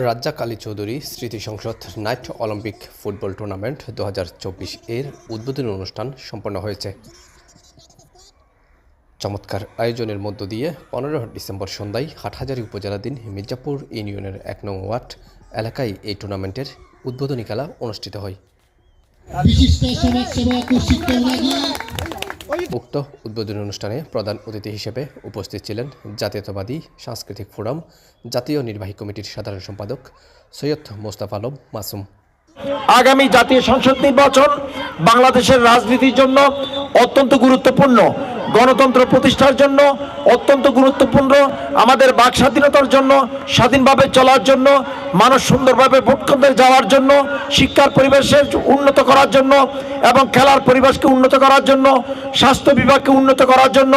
রাজ্জাক আলী চৌধুরী স্মৃতি সংসদ night Olympic football tournament 2024 এর উদ্বোধনী অনুষ্ঠান সম্পন্ন হয়েছে। চমৎকার আয়োজনের মধ্য দিয়ে 15 ডিসেম্বর সন্ধ্যায় হাটহাজারী উপজেলাধীন মির্জাপুর ইউনিয়নের 1 নং ওয়ার্ড এলাকায় এই টুর্নামেন্টের উদ্বোধনী খেলা অনুষ্ঠিত হয়। উক্ত উদ্বোধনী অনুষ্ঠানে প্রধান অতিথি হিসেবে উপস্থিত ছিলেন জাতীয়তাবাদী সাংস্কৃতিক ফোরাম জাতীয় নির্বাহী কমিটির সাধারণ সম্পাদক সৈয়দ মোস্তফা আলম মাসুম। আগামী জাতীয় সংসদ নির্বাচন বাংলাদেশের রাজনীতির জন্য অত্যন্ত গুরুত্বপূর্ণ, গণতন্ত্র প্রতিষ্ঠার জন্য অত্যন্ত গুরুত্বপূর্ণ, আমাদের বাক স্বাধীনতার জন্য, স্বাধীনভাবে চলার জন্য, মানুষ সুন্দরভাবে ভোট কেন্দ্রে যাওয়ার জন্য, শিক্ষার পরিবেশের উন্নত করার জন্য এবং খেলার পরিবেশকে উন্নত করার জন্য, স্বাস্থ্য বিভাগকে উন্নত করার জন্য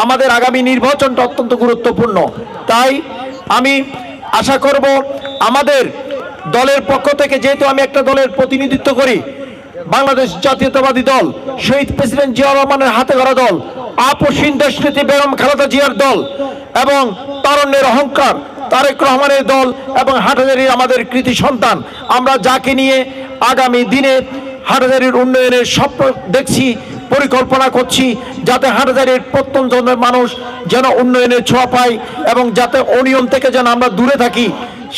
আমাদের আগামী নির্বাচনটা অত্যন্ত গুরুত্বপূর্ণ। তাই আমি আশা করব আমাদের দলের পক্ষ থেকে, যেহেতু আমি একটা দলের প্রতিনিধিত্ব করি, বাংলাদেশ জাতীয়তাবাদী দল, শহীদ প্রেসিডেন্ট জিয়াউর রহমানের হাতে গড়া দল, আপসহীন দেশনেত্রী বেগম খালেদা জিয়ার দল এবং তারুণ্যের অহংকার তারেক রহমানের দল এবং হাটহাজারীর আমাদের কৃতি সন্তান, আমরা যাকে নিয়ে আগামী দিনে হাটহাজারীর উন্নয়নের স্বপ্ন দেখছি, পরিকল্পনা করছি, যাতে হাটহাজারীর প্রত্যন্ত মানুষ যেন উন্নয়নের ছোঁয়া পায় এবং যাতে অনিয়ম থেকে যেন আমরা দূরে থাকি,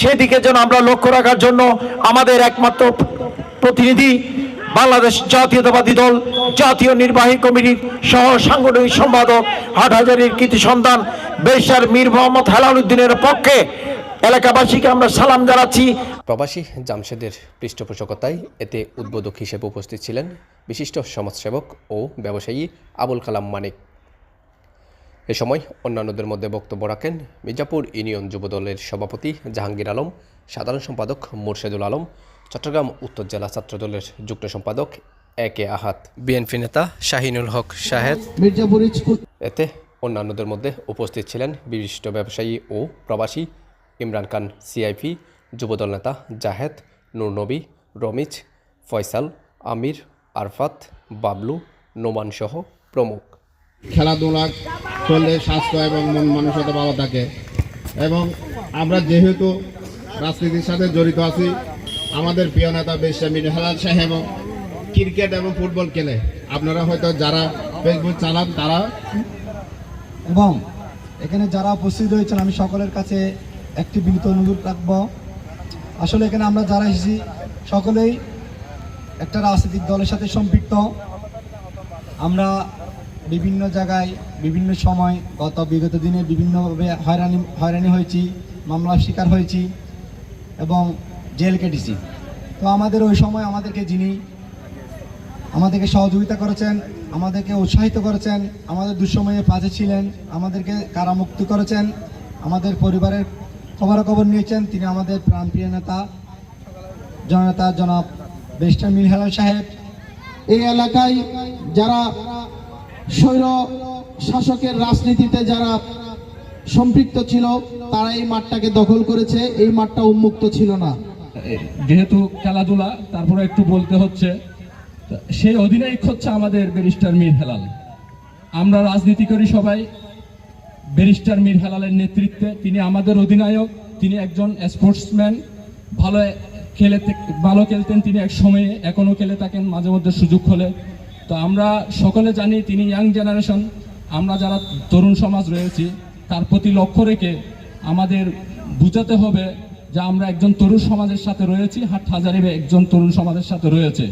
সেদিকে যেন আমরা লক্ষ্য রাখার জন্য আমাদের একমাত্র প্রতিনিধি বাংলাদেশ জাতীয়তাবাদী দল জাতীয় নির্বাহী কমিটির সহ সাংগঠনিক সম্পাদক হাটহাজারীর কৃতি সন্তান ব্যারিস্টার মীর মোহাম্মদ হেলালুদ্দিনের পক্ষে এলাকাবাসীকে আমরা সালাম জানাচ্ছি। প্রবাসী জামশেদের পৃষ্ঠপোষকতায় এতে উদ্বোধক হিসেবে উপস্থিত ছিলেন বিশিষ্ট সমাজসেবক ও ব্যবসায়ী আবুল কালাম মানিক। এ সময় অন্যান্যদের মধ্যে বক্তব্য রাখেন মির্জাপুর ইউনিয়ন যুবদলের সভাপতি জাহাঙ্গীর আলম, সাধারণ সম্পাদক মোরশেদুল আলম, চট্টগ্রাম উত্তর জেলা ছাত্রদলের যুগ্ম সম্পাদক একে আহাত, বিএনপি নেতা শাহিনুল হক শাহেদ। এতে অন্যান্যদের মধ্যে উপস্থিত ছিলেন বিশিষ্ট ব্যবসায়ী ও প্রবাসী ইমরান খান সিআইপি, যুবদল নেতা জাহেদ, নূর নবী, রমিজ, ফয়সাল, আমির, আরফাত, বাবলু, নোমান সহ প্রমুখ। খেলাধুলা করলে স্বাস্থ্য এবং মন মানসিকতা ভালো থাকে এবং আমরা যেহেতু রাজনীতির সাথে জড়িত আছি, আমাদের প্রিয় নেতা ব্যারিস্টার মীর হেলাল সাহেব ক্রিকেট এবং ফুটবল খেলে, আপনারা হয়তো যারা ফেসবুক চালান তারা এবং এখানে যারা উপস্থিত হয়েছেন, আমি সকলের কাছে একটি বিনীত অনুরোধ রাখবো। আসলে এখানে আমরা যারা এসেছি সকলেই একটা রাজনৈতিক দলের সাথে সম্পৃক্ত। আমরা বিভিন্ন জায়গায় বিভিন্ন সময় বিগত দিনে বিভিন্নভাবে হয়রানি হয়েছি, মামলার শিকার হয়েছি এবং জেল কেটেছি। তো আমাদের ওই সময় যিনি আমাদেরকে সহযোগিতা করেছেন, আমাদেরকে উৎসাহিত করেছেন, আমাদের দুঃসময়ে পাশে ছিলেন, আমাদেরকে কারামুক্তি করেছেন, আমাদের পরিবারের খবরাখবর নিয়েছেন, তিনি আমাদের প্রাণপ্রিয় নেতা জননেতা জনাব ব্যারিস্টার মীর হেলাল সাহেব। এই এলাকায় যারা স্বৈর শাসকের রাজনীতিতে যারা সম্পৃক্ত ছিল, তারা এই মাঠটাকে দখল করেছে, এই মাঠটা উন্মুক্ত ছিল না। যেহেতু খেলাধুলা, তারপরে একটু বলতে হচ্ছে, সেই অধিনায়ক হচ্ছে আমাদের ব্যারিস্টার মীর হেলাল। আমরা রাজনীতি করি সবাই ব্যারিস্টার মীর হেলালের নেতৃত্বে। তিনি আমাদের অধিনায়ক, তিনি একজন স্পোর্টসম্যান, ভালো খেলতেন তিনি এক সময়ে, এখনও খেলে থাকেন মাঝে মধ্যে সুযোগ হলে। তো আমরা সকলে জানি তিনি ইয়াং জেনারেশন, আমরা যারা তরুণ সমাজ রয়েছি তার প্রতি লক্ষ্য রেখে আমাদের বুঝাতে হবে যে আমরা একজন তরুণ সমাজের সাথে রয়েছি, হাটহাজারী একজন তরুণ সমাজের সাথে রয়েছে।